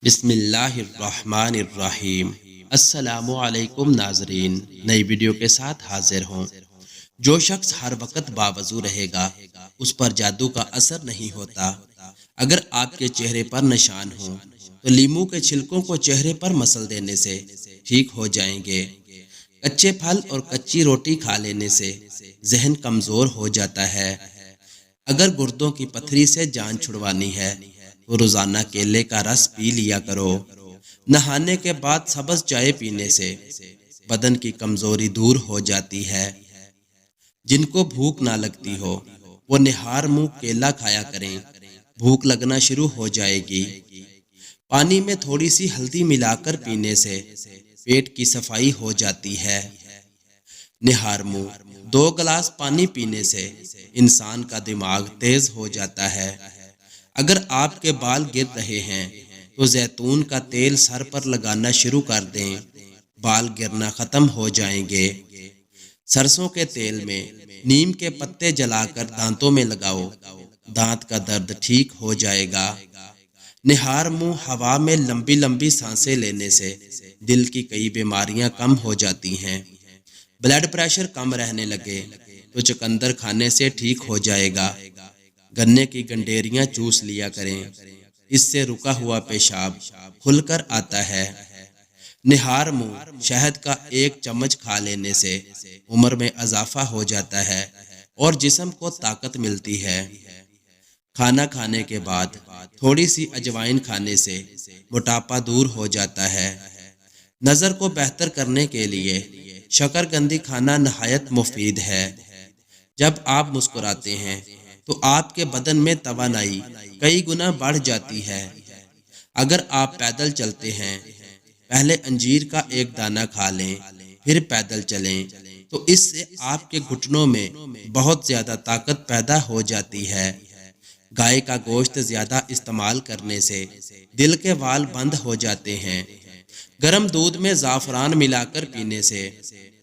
بسم اللہ الرحمن الرحیم۔ السلام علیکم ناظرین، نئی ویڈیو کے ساتھ حاضر ہوں۔ جو شخص ہر وقت باوضو رہے گا اس پر جادو کا اثر نہیں ہوتا۔ اگر آپ کے چہرے پر نشان ہوں تو لیموں کے چھلکوں کو چہرے پر مسل دینے سے ٹھیک ہو جائیں گے۔ کچے پھل اور کچی روٹی کھا لینے سے ذہن کمزور ہو جاتا ہے۔ اگر گردوں کی پتھری سے جان چھڑوانی ہے تو روزانہ کیلے کا رس پی لیا کرو۔ نہانے کے بعد سبز چائے پینے سے بدن کی کمزوری دور ہو جاتی ہے۔ جن کو بھوک نہ لگتی ہو وہ نہار منہ کیلا کھایا کریں، بھوک لگنا شروع ہو جائے گی۔ پانی میں تھوڑی سی ہلدی ملا کر پینے سے پیٹ کی صفائی ہو جاتی ہے۔ نہار منہ 2 گلاس پانی پینے سے انسان کا دماغ تیز ہو جاتا ہے۔ اگر آپ کے بال گر رہے ہیں تو زیتون کا تیل سر پر لگانا شروع کر دیں، بال گرنا ختم ہو جائیں گے۔ سرسوں کے تیل میں نیم کے پتے جلا کر دانتوں میں لگاؤ، دانت کا درد ٹھیک ہو جائے گا۔ نہار منہ ہوا میں لمبی لمبی سانسیں لینے سے دل کی کئی بیماریاں کم ہو جاتی ہیں۔ بلڈ پریشر کم رہنے لگے تو چقندر کھانے سے ٹھیک ہو جائے گا۔ گنے کی گنڈیریاں چوس لیا کریں، اس سے رکا ہوا پیشاب کھل کر آتا ہے۔ نہار منہ شہد کا 1 چمچ کھا لینے سے عمر میں اضافہ ہو جاتا ہے اور جسم کو طاقت ملتی ہے۔ کھانا کھانے کے بعد تھوڑی سی اجوائن کھانے سے موٹاپا دور ہو جاتا ہے۔ نظر کو بہتر کرنے کے لیے شکر قندی کھانا نہایت مفید ہے۔ جب آپ مسکراتے ہیں تو آپ کے بدن میں توانائی کئی گنا بڑھ جاتی ہے۔ اگر آپ پیدل چلتے ہیں، پہلے انجیر کا 1 دانہ کھا لیں پھر پیدل چلیں تو اس سے آپ کے گھٹنوں میں بہت زیادہ طاقت پیدا ہو جاتی ہے۔ گائے کا گوشت زیادہ استعمال کرنے سے دل کے وال بند ہو جاتے ہیں۔ گرم دودھ میں زعفران ملا کر پینے سے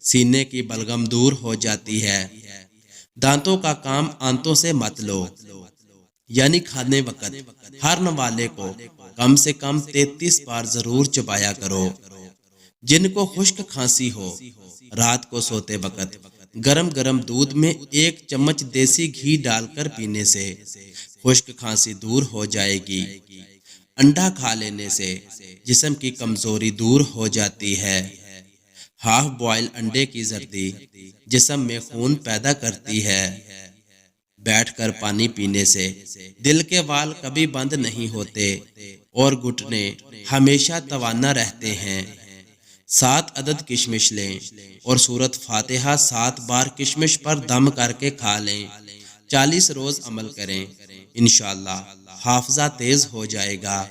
سینے کی بلغم دور ہو جاتی ہے۔ دانتوں کا کام آنتوں سے مت لو، یعنی کھانے وقت ہر نوالے کو کم سے کم 33 بار ضرور چبایا کرو۔ جن کو خشک کھانسی ہو، رات کو سوتے وقت گرم گرم دودھ میں 1 چمچ دیسی گھی ڈال کر پینے سے خشک کھانسی دور ہو جائے گی۔ انڈا کھا لینے سے جسم کی کمزوری دور ہو جاتی ہے۔ ہاف بوائل انڈے کی زردی جسم میں خون پیدا کرتی ہے۔ بیٹھ کر پانی پینے سے دل کے وال کبھی بند نہیں ہوتے اور گھٹنے ہمیشہ توانا رہتے ہیں۔ 7 عدد کشمش لیں اور سورۃ فاتحہ 7 بار کشمش پر دم کر کے کھا لیں۔ 40 روز عمل کریں، انشاءاللہ حافظہ تیز ہو جائے گا۔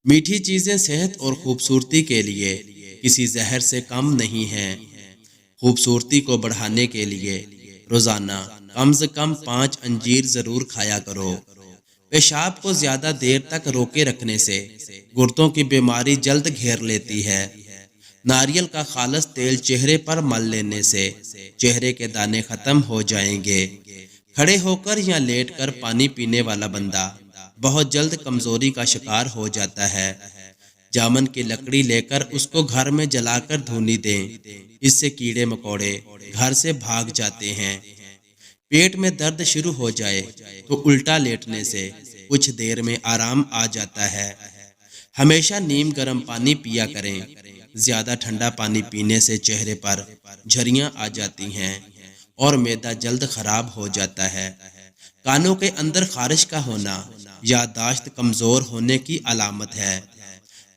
میٹھی چیزیں صحت اور خوبصورتی کے لیے کسی زہر سے کم نہیں ہیں۔ خوبصورتی کو بڑھانے کے لیے روزانہ کم سے کم 5 انجیر ضرور کھایا کرو۔ پیشاب کو زیادہ دیر تک روکے رکھنے سے گردوں کی بیماری جلد گھیر لیتی ہے۔ ناریل کا خالص تیل چہرے پر مل لینے سے چہرے کے دانے ختم ہو جائیں گے۔ کھڑے ہو کر یا لیٹ کر پانی پینے والا بندہ بہت جلد کمزوری کا شکار ہو جاتا ہے۔ جامن کی لکڑی لے کر اس کو گھر میں جلا کر دھونی دیں، اس سے کیڑے مکوڑے گھر سے بھاگ جاتے ہیں۔ پیٹ میں درد شروع ہو جائے تو الٹا لیٹنے سے کچھ دیر میں آرام آ جاتا ہے۔ ہمیشہ نیم گرم پانی پیا کریں، زیادہ ٹھنڈا پانی پینے سے چہرے پر جھریاں آ جاتی ہیں اور معدہ جلد خراب ہو جاتا ہے۔ کانوں کے اندر خارش کا ہونا یادداشت کمزور ہونے کی علامت ہے۔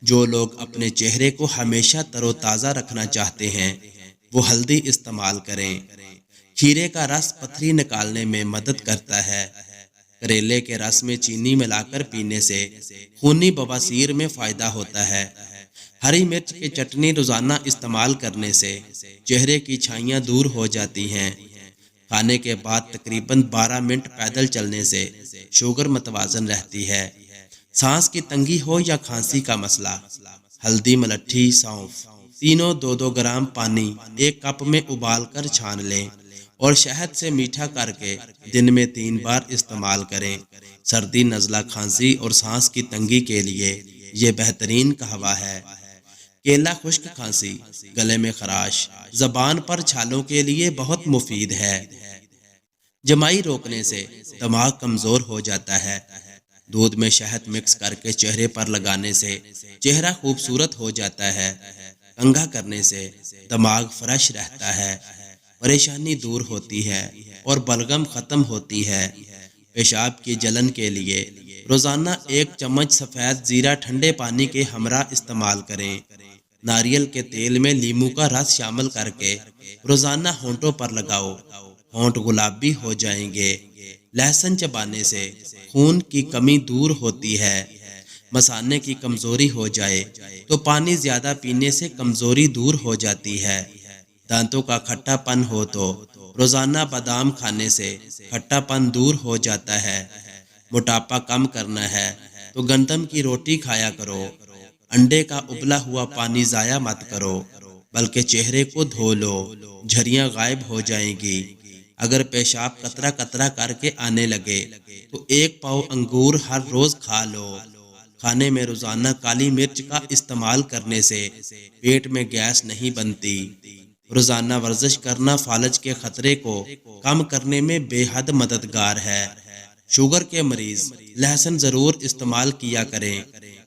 جو لوگ اپنے چہرے کو ہمیشہ تر و تازہ رکھنا چاہتے ہیں وہ ہلدی استعمال کریں۔ کھیرے کا رس پتھری نکالنے میں مدد کرتا ہے۔ کریلے کے رس میں چینی ملا کر پینے سے خونی بواسیر میں فائدہ ہوتا ہے۔ ہری مرچ کی چٹنی روزانہ استعمال کرنے سے چہرے کی چھائیاں دور ہو جاتی ہیں۔ کھانے کے بعد تقریباً 12 منٹ پیدل چلنے سے شوگر متوازن رہتی ہے۔ سانس کی تنگی ہو یا کھانسی کا مسئلہ، ہلدی، ملٹھی، سونف تینوں 2-2 گرام پانی 1 کپ میں ابال کر چھان لیں اور شہد سے میٹھا کر کے دن میں 3 بار استعمال کریں۔ سردی، نزلہ، کھانسی اور سانس کی تنگی کے لیے یہ بہترین قہوہ ہے۔ کیلا خشک کھانسی، گلے میں خراش، زبان پر چھالوں کے لیے بہت مفید ہے۔ جمائی روکنے سے دماغ کمزور ہو جاتا ہے۔ دودھ میں شہد مکس کر کے چہرے پر لگانے سے چہرہ خوبصورت ہو جاتا ہے۔ کنگھا کرنے سے دماغ فریش رہتا ہے، پریشانی دور ہوتی ہے اور بلغم ختم ہوتی ہے۔ پیشاب کی جلن کے لیے روزانہ 1 چمچ سفید زیرہ ٹھنڈے پانی کے ہمراہ استعمال کریں۔ ناریل کے تیل میں لیموں کا رس شامل کر کے روزانہ ہونٹوں پر لگاؤ، ہونٹ گلابی ہو جائیں گے۔ لہسن چبانے سے خون کی کمی دور ہوتی ہے۔ مثانے کی کمزوری ہو جائے تو پانی زیادہ پینے سے کمزوری دور ہو جاتی ہے۔ دانتوں کا کھٹا پن ہو تو روزانہ بادام کھانے سے کھٹا پن دور ہو جاتا ہے۔ موٹاپا کم کرنا ہے تو گندم کی روٹی کھایا کرو۔ انڈے کا ابلا ہوا پانی ضائع مت کرو، بلکہ چہرے کو دھو لو، جھریاں غائب ہو جائیں گی۔ اگر پیشاب قطرہ قطرہ کر کے آنے لگے تو 1 پاؤ انگور ہر روز کھا لو۔ کھانے میں روزانہ کالی مرچ کا استعمال کرنے سے پیٹ میں گیس نہیں بنتی۔ روزانہ ورزش کرنا فالج کے خطرے کو کم کرنے میں بے حد مددگار ہے۔ شوگر کے مریض لہسن ضرور استعمال کیا کریں۔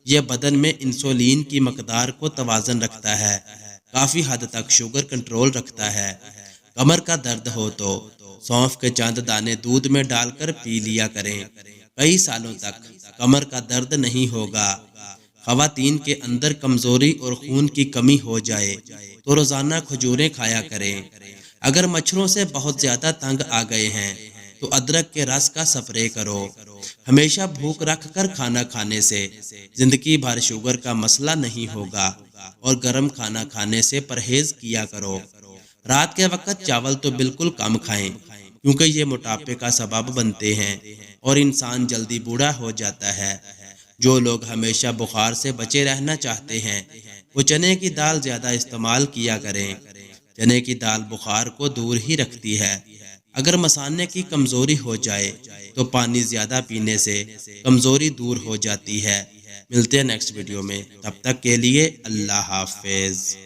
یہ بدن میں انسولین کی مقدار کو توازن رکھتا ہے، کافی حد تک شوگر کنٹرول رکھتا ہے۔ کمر کا درد ہو تو سونف کے چند دانے دودھ میں ڈال کر پی لیا کریں، کئی سالوں تک کمر کا درد نہیں ہوگا۔ خواتین کے اندر کمزوری اور خون کی کمی ہو جائے تو روزانہ کھجوریں کھایا کریں۔ اگر مچھروں سے بہت زیادہ تنگ آ گئے ہیں تو ادرک کے رس کا سپرے کرو۔ ہمیشہ بھوک رکھ کر کھانا کھانے سے زندگی بھر شوگر کا مسئلہ نہیں ہوگا، اور گرم کھانا کھانے سے پرہیز کیا کرو۔ رات کے وقت چاول تو بالکل کم کھائیں، کیونکہ یہ موٹاپے کا سبب بنتے ہیں اور انسان جلدی بوڑھا ہو جاتا ہے۔ جو لوگ ہمیشہ بخار سے بچے رہنا چاہتے ہیں وہ چنے کی دال زیادہ استعمال کیا کریں۔ چنے کی دال بخار کو دور ہی رکھتی ہے۔ اگر مثانے کی کمزوری ہو جائے تو پانی زیادہ پینے سے کمزوری دور ہو جاتی ہے۔ ملتے ہیں نیکسٹ ویڈیو میں، تب تک کے لیے اللہ حافظ۔